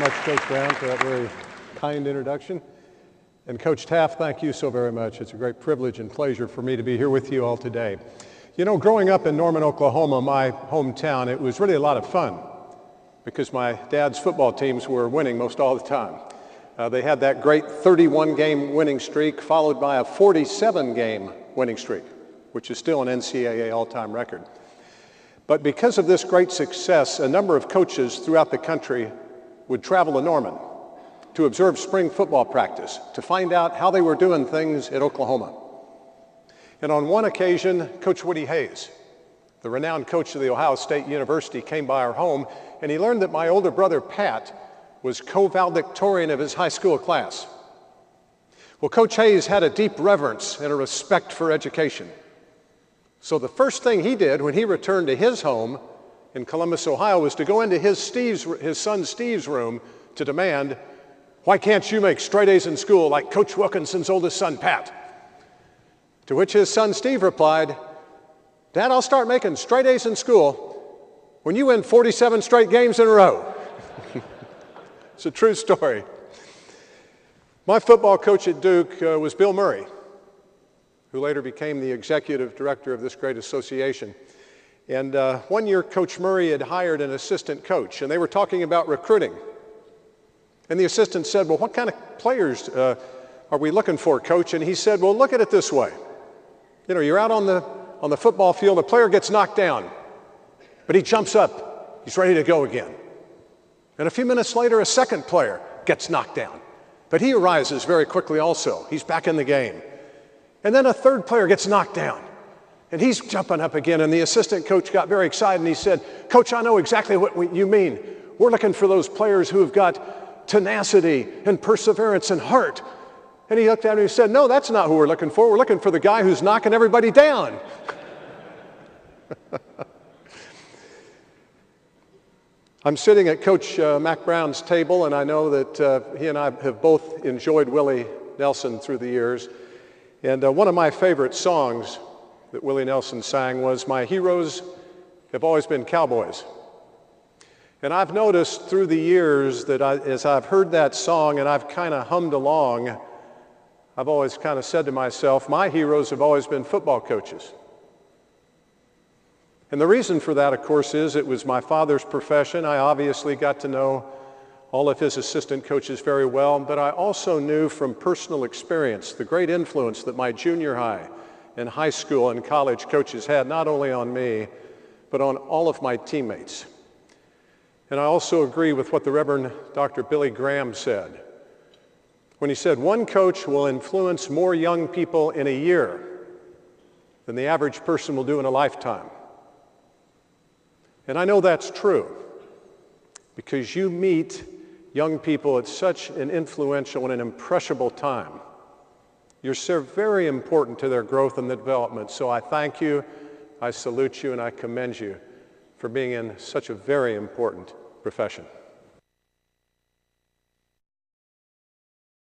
much, Coach Brown, for that very kind introduction. And Coach Taft, thank you so very much. It's a great privilege and pleasure for me to be here with you all today. You know, growing up in Norman, Oklahoma, my hometown, it was really a lot of fun because my dad's football teams were winning most all the time. They had that great 31-game winning streak followed by a 47-game winning streak, which is still an NCAA all-time record. But because of this great success, a number of coaches throughout the country would travel to Norman to observe spring football practice, to find out how they were doing things at Oklahoma. And on one occasion, Coach Woody Hayes, the renowned coach of the Ohio State University, came by our home, and he learned that my older brother, Pat, was co-valedictorian of his high school class. Well, Coach Hayes had a deep reverence and a respect for education. So the first thing he did when he returned to his home in Columbus, Ohio, was to go into his son Steve's room to demand, "Why can't you make straight A's in school like Coach Wilkinson's oldest son, Pat?" To which his son Steve replied, "Dad, I'll start making straight A's in school when you win 47 straight games in a row." It's a true story. My football coach at Duke was Bill Murray, who later became the executive director of this great association. And one year, Coach Murray had hired an assistant coach, and they were talking about recruiting. And the assistant said, "Well, what kind of players are we looking for, Coach?" And he said, "Well, look at it this way. You know, you're out on the football field, a player gets knocked down, but he jumps up, he's ready to go again. And a few minutes later, a second player gets knocked down, but he arises very quickly also. He's back in the game. And then a third player gets knocked down, and he's jumping up again." And the assistant coach got very excited, and he said, "Coach, I know exactly what you mean. We're looking for those players who have got tenacity and perseverance and heart." And he looked at him and he said, "No, that's not who we're looking for. We're looking for the guy who's knocking everybody down." I'm sitting at Coach Mac Brown's table, and I know that he and I have both enjoyed Willie Nelson through the years. And one of my favorite songs that Willie Nelson sang was, "My heroes have always been cowboys." And I've noticed through the years that as I've heard that song and I've kind of hummed along, I've always kind of said to myself, my heroes have always been football coaches. And the reason for that, of course, is it was my father's profession. I obviously got to know all of his assistant coaches very well, but I also knew from personal experience the great influence that my junior high and high school and college coaches had, not only on me, but on all of my teammates. And I also agree with what the Reverend Dr. Billy Graham said when he said, "One coach will influence more young people in a year than the average person will do in a lifetime." And I know that's true because you meet young people at such an influential and an impressionable time. You're so very important to their growth and development. So I thank you, I salute you, and I commend you for being in such a very important profession.